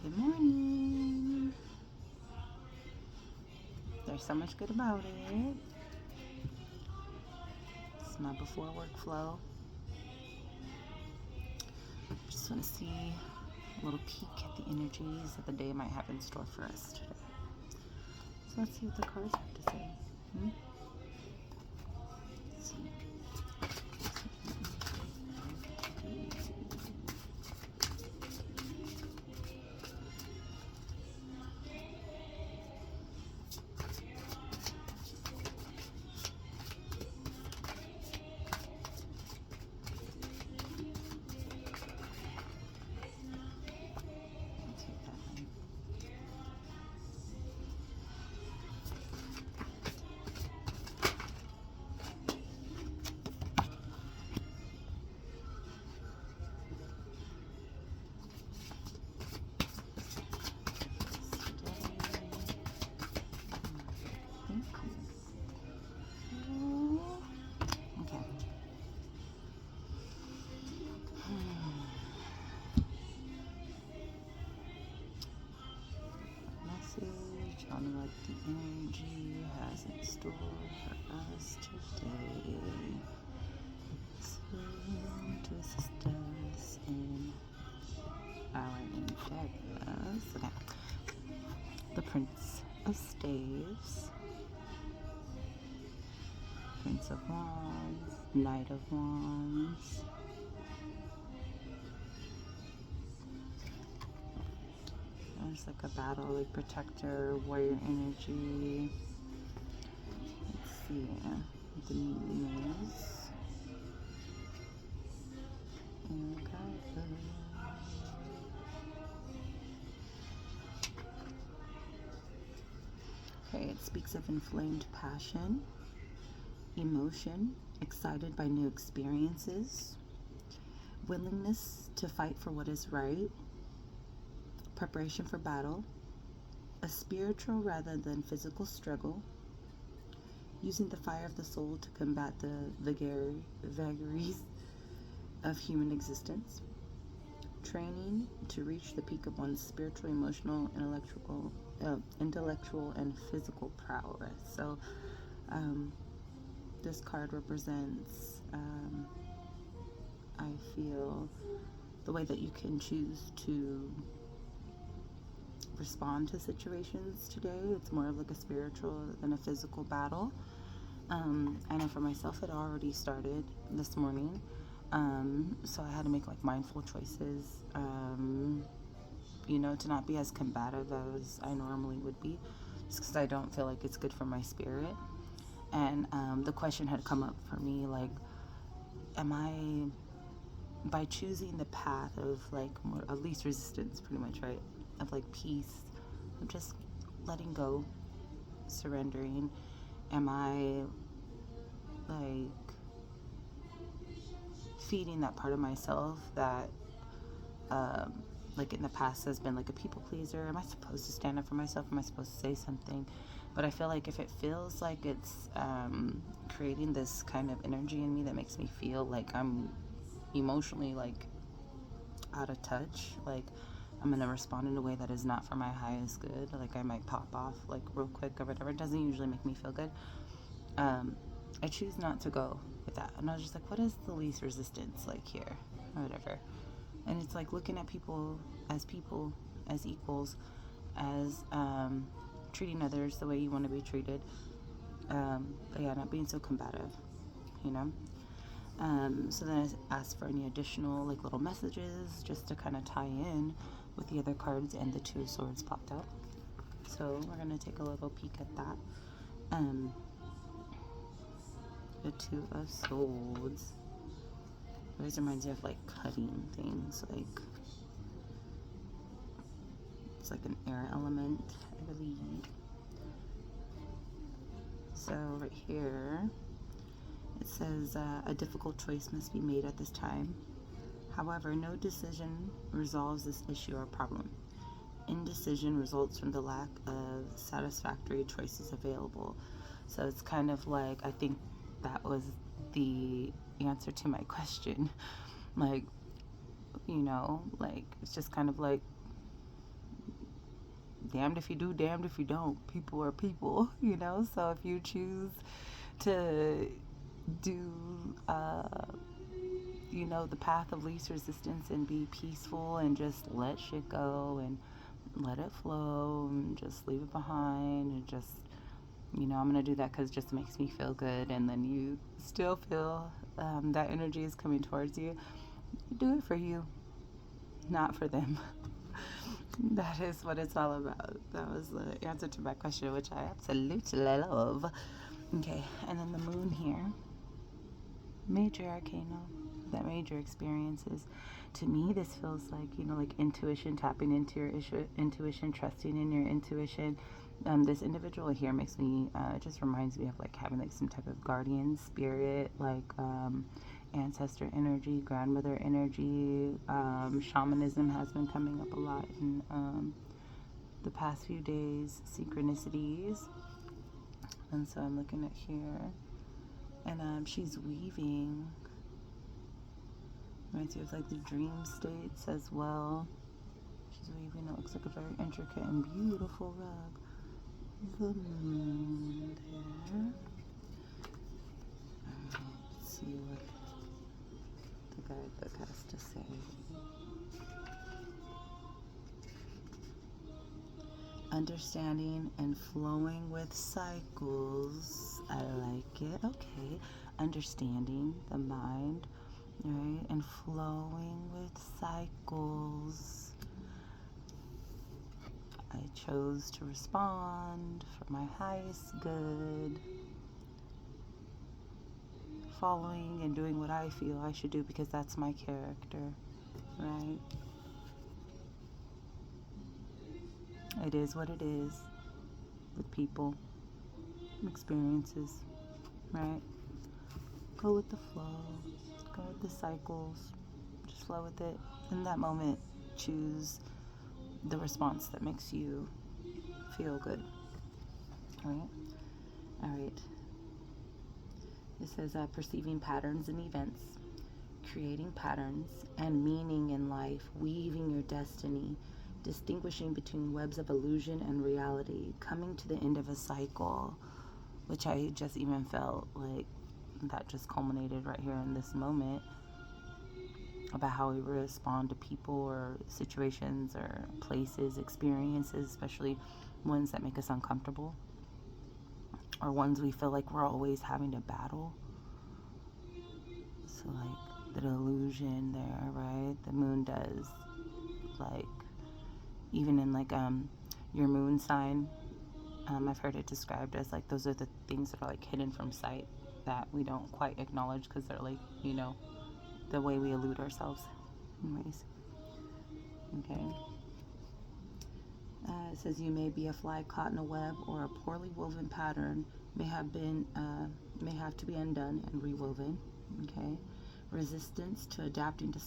Good morning. There's so much good about it. It's my before work flow. Just want to see a little peek at the energies that the day might have in store for us today. So let's see what the cards have to say. Let's see. On what the energy has in store for us today. To assist us in our endeavors. Okay. The Prince of Staves, Prince of Wands, Knight of Wands, there's like a battle, like protector, warrior energy. Let's see what the meaning is. Okay, it speaks of inflamed passion, emotion, excited by new experiences, willingness to fight for what is right, preparation for battle, a spiritual rather than physical struggle, using the fire of the soul to combat the vagaries of human existence, training to reach the peak of one's spiritual, emotional, intellectual, and physical prowess. So this card represents, I feel, the way that you can choose to respond to situations today. It's more of like a spiritual than a physical battle. I know for myself it already started this morning, so I had to make like mindful choices, to not be as combative as I normally would be, just because I don't feel like it's good for my spirit. And the question had come up for me, like, am I, by choosing the path of like more of least resistance, pretty much, right, of like peace, of just letting go, surrendering, am I like feeding that part of myself that like in the past has been like a people pleaser? Am I supposed to stand up for myself? Am I supposed to say something? But I feel like if it feels like it's creating this kind of energy in me that makes me feel like I'm emotionally like out of touch, like I'm gonna respond in a way that is not for my highest good, like I might pop off like real quick or whatever. It doesn't usually make me feel good. I choose not to go with that. And I was just like, what is the least resistance like here or whatever? And it's like looking at people, as equals, as treating others the way you want to be treated. But yeah, not being so combative, you know? So then I asked for any additional like little messages just to kind of tie in with the other cards, and the Two of Swords popped out. So we're going to take a little peek at that. The Two of Swords always reminds me of like cutting things, like it's like an air element, I believe. So right here it says a difficult choice must be made at this time. However, no decision resolves this issue or problem. Indecision results from the lack of satisfactory choices available. So it's kind of like, I think that was the answer to my question. Like, like it's just kind of like damned if you do, damned if you don't. People are people, you know? So if you choose to do, you know, the path of least resistance and be peaceful and just let shit go and let it flow and just leave it behind and just, you know, I'm going to do that because it just makes me feel good, and then you still feel that energy is coming towards you, do it for you, not for them. That is what it's all about. That was the answer to my question, which I absolutely love. Okay, and then the moon here, major arcana, that major experiences. To me, this feels like, you know, like intuition, tapping into your intuition, trusting in your intuition. This individual here makes me, it just reminds me of like having like some type of guardian spirit, like ancestor energy, grandmother energy. Shamanism has been coming up a lot in the past few days, synchronicities. And so I'm looking at here, and she's weaving. Reminds you of like the dream states as well. She's weaving. It looks like a very intricate and beautiful rug. The moon there. Alright, let's see what the guidebook has to say. Understanding and flowing with cycles. I like it. Okay. Understanding the mind, right? And flowing with cycles. I chose to respond for my highest good. Following and doing what I feel I should do because that's my character, right? It is what it is with people, experiences, right? Go with the flow, go with the cycles, just flow with it. In that moment, choose the response that makes you feel good, right? All right. It says perceiving patterns in events, creating patterns and meaning in life, weaving your destiny, distinguishing between webs of illusion and reality, coming to the end of a cycle, which I just even felt like that just culminated right here in this moment, about how we respond to people or situations or places, experiences, especially ones that make us uncomfortable or ones we feel like we're always having to battle. So like the illusion there, right? The moon does, like, even in like your moon sign, I've heard it described as like those are the things that are like hidden from sight that we don't quite acknowledge because they're like, you know, the way we elude ourselves. Anyways, okay. It says you may be a fly caught in a web, or a poorly woven pattern may have to be undone and rewoven. Okay. Resistance to adapting to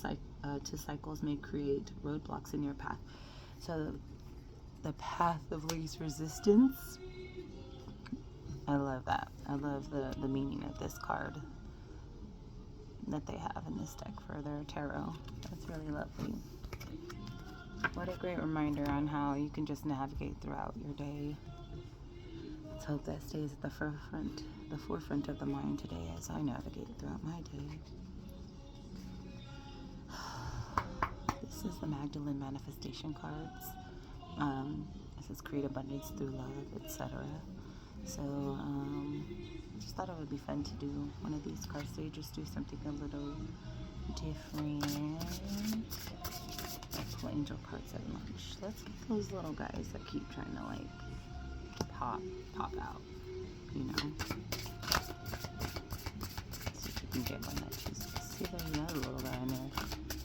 cycles may create roadblocks in your path. So the path of least resistance. I love that. I love the meaning of this card that they have in this deck for their tarot. That's really lovely. What a great reminder on how you can just navigate throughout your day. Let's hope that stays at the forefront of the mind today as I navigate throughout my day. This is the Magdalene manifestation cards. It says create abundance through love, etc. So just thought it would be fun to do one of these cards today. Just do something a little different. I'll pull angel cards at lunch. Let's get those little guys that keep trying to like pop out, you know. See if you can get one that chooses. See, there's another little guy in there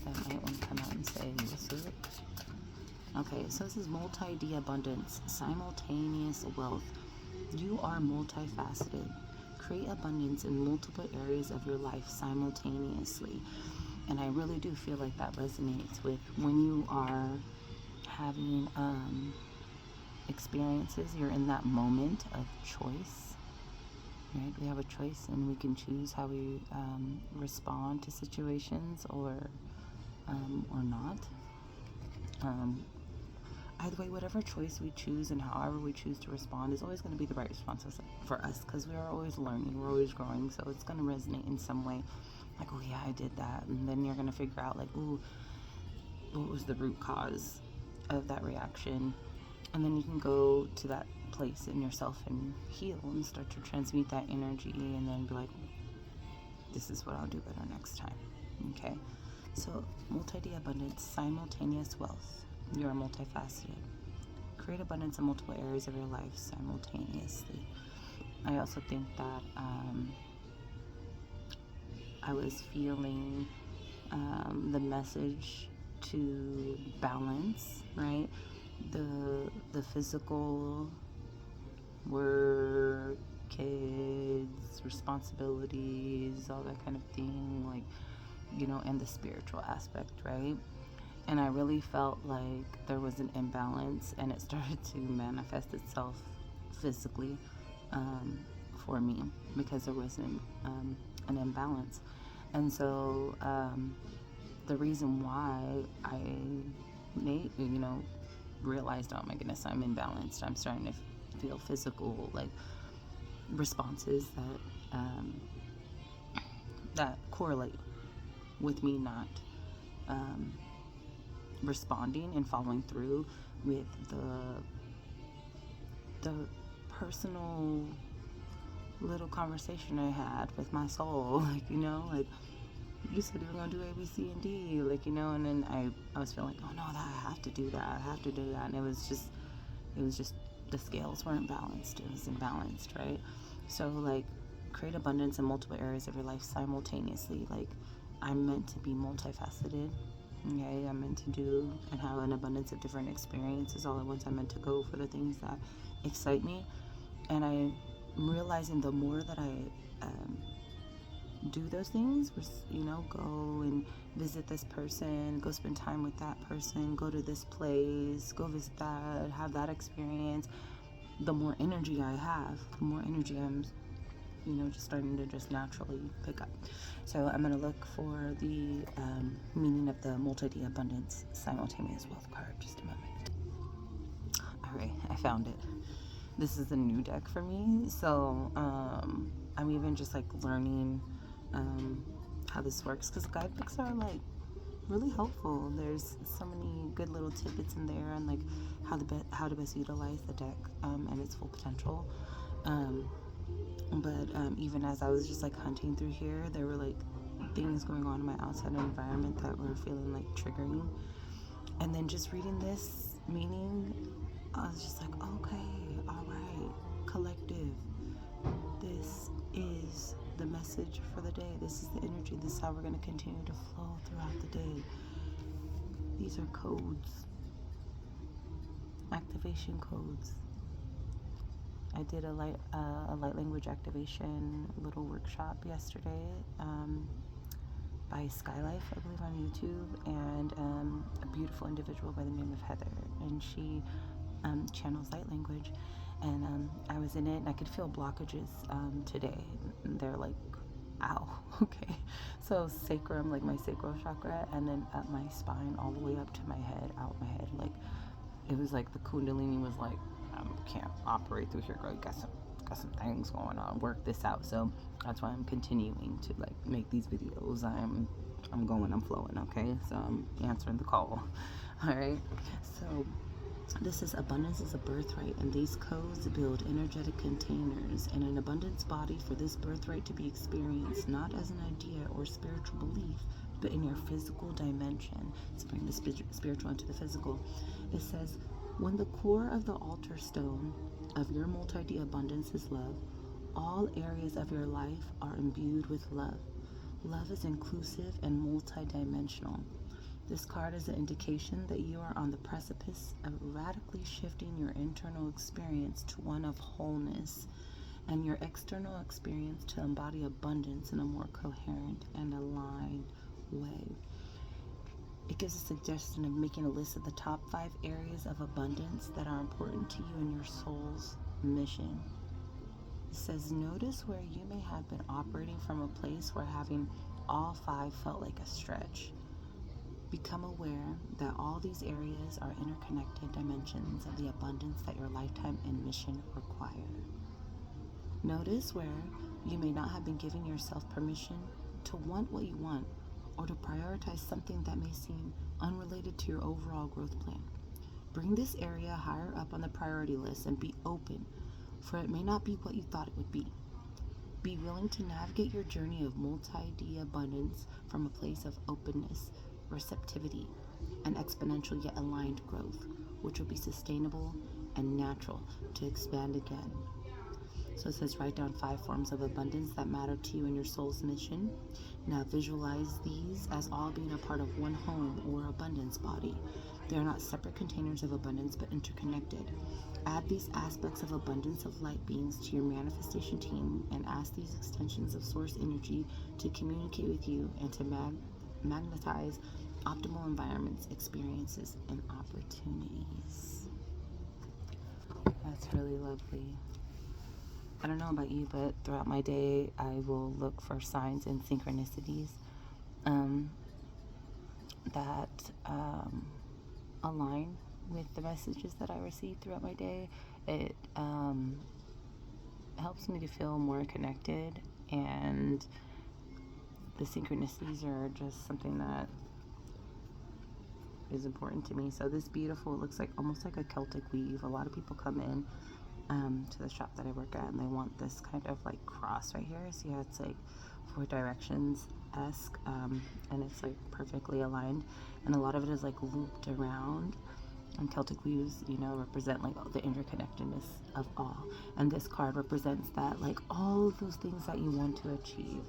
that might want to come out and say, what's it? Okay, so this is multi-D abundance, simultaneous wealth. You are multifaceted. Create abundance in multiple areas of your life simultaneously. And I really do feel like that resonates with when you are having experiences, you're in that moment of choice, right? We have a choice and we can choose how we respond to situations or not. either way, whatever choice we choose and however we choose to respond is always going to be the right response for us, because we are always learning, we're always growing. So it's going to resonate in some way, like, oh yeah, I did that. And then you're going to figure out, like, ooh, what was the root cause of that reaction? And then you can go to that place in yourself and heal and start to transmute that energy, and then be like, this is what I'll do better next time. Okay, so multi-D abundance, simultaneous wealth. You are multifaceted. Create abundance in multiple areas of your life simultaneously. I also think that I was feeling the message to balance, right? The physical, work, kids, responsibilities, all that kind of thing, like, you know, and the spiritual aspect, right? And I really felt like there was an imbalance, and it started to manifest itself physically for me, because there was an imbalance. And so the reason why I realized, oh my goodness, I'm imbalanced, I'm starting to feel physical, like, responses that correlate with me not responding and following through with the personal little conversation I had with my soul. Like, you know, like, you said you were going to do A, B, C, and D, like, you know, and then I was feeling like, oh no, I have to do that, and it was just the scales weren't balanced, it was imbalanced, right? So, like, create abundance in multiple areas of your life simultaneously. Like, I'm meant to be multifaceted. Okay, I'm meant to do and have an abundance of different experiences all at once. I'm meant to go for the things that excite me, and I'm realizing the more that I do those things, you know, go and visit this person, go spend time with that person, go to this place, go visit that, have that experience, the more energy I have, the more energy I'm, you know, just starting to just naturally pick up. So I'm going to look for the meaning of the multi-D abundance simultaneous wealth card. Just a moment. All right, I found it. This is a new deck for me, so I'm even just like learning how this works, because guidebooks are like really helpful. There's so many good little tidbits in there, and like how to best utilize the deck and its full potential. But even as I was just like hunting through here, there were like things going on in my outside environment that were feeling like triggering. And then just reading this meaning, I was just like, okay, all right, collective. This is the message for the day. This is the energy. This is how we're going to continue to flow throughout the day. These are codes, activation codes. I did a light language activation little workshop yesterday by Skylife, I believe, on YouTube, and a beautiful individual by the name of Heather, and she channels light language, and I was in it, and I could feel blockages today. They're like, ow, okay. So sacrum, like my sacral chakra, and then up my spine, all the way up to my head, out my head. Like, it was like the Kundalini was like, can't operate through here, girl. You got some things going on. Work this out. So that's why I'm continuing to like make these videos. I'm flowing. Okay, so I'm answering the call. All right. So this is abundance is a birthright, and these codes build energetic containers and an abundance body for this birthright to be experienced, not as an idea or spiritual belief, but in your physical dimension. Let's bring the spiritual into the physical. It says, when the core of the altar stone of your multi-D abundance is love, all areas of your life are imbued with love. Love is inclusive and multi-dimensional. This card is an indication that you are on the precipice of radically shifting your internal experience to one of wholeness, and your external experience to embody abundance in a more coherent and aligned way. It gives a suggestion of making a list of the top 5 areas of abundance that are important to you in your soul's mission. It says, notice where you may have been operating from a place where having all 5 felt like a stretch. Become aware that all these areas are interconnected dimensions of the abundance that your lifetime and mission require. Notice where you may not have been giving yourself permission to want what you want, or to prioritize something that may seem unrelated to your overall growth plan. Bring this area higher up on the priority list and be open, for it may not be what you thought it would be. Be willing to navigate your journey of multi-D abundance from a place of openness, receptivity, and exponential yet aligned growth, which will be sustainable and natural to expand again. So it says, write down 5 forms of abundance that matter to you in your soul's mission. Now visualize these as all being a part of one home or abundance body. They are not separate containers of abundance, but interconnected. Add these aspects of abundance of light beings to your manifestation team and ask these extensions of source energy to communicate with you and to magnetize optimal environments, experiences, and opportunities. That's really lovely. I don't know about you, but throughout my day, I will look for signs and synchronicities that align with the messages that I receive throughout my day. It helps me to feel more connected, and the synchronicities are just something that is important to me. So this beautiful, it looks like almost like a Celtic weave. A lot of people come in to the shop that I work at, and they want this kind of like cross right here. See how it's like 4 directions-esque, and it's like perfectly aligned, and a lot of it is like looped around. And Celtic weaves, represent like the interconnectedness of all. And this card represents that, like all of those things that you want to achieve.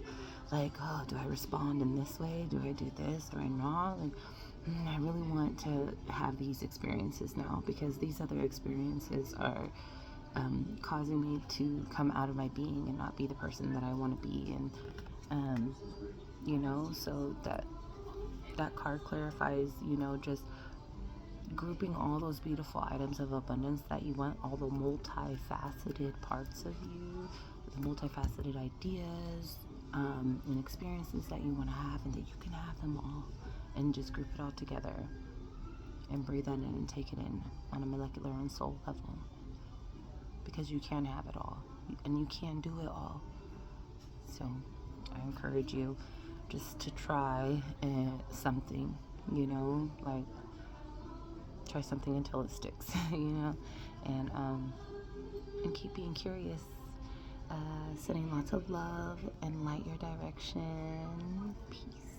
Like, oh, do I respond in this way? Do I do this? Do I not? Like, I really want to have these experiences now, because these other experiences are causing me to come out of my being and not be the person that I want to be. And so that card clarifies, just grouping all those beautiful items of abundance that you want, all the multifaceted parts of you, the multifaceted ideas and experiences that you want to have, and that you can have them all, and just group it all together and breathe that in and take it in on a molecular and soul level, because you can have it all and you can do it all. So I encourage you just to try something, like try something until it sticks, and keep being curious. Sending lots of love and light your direction. Peace.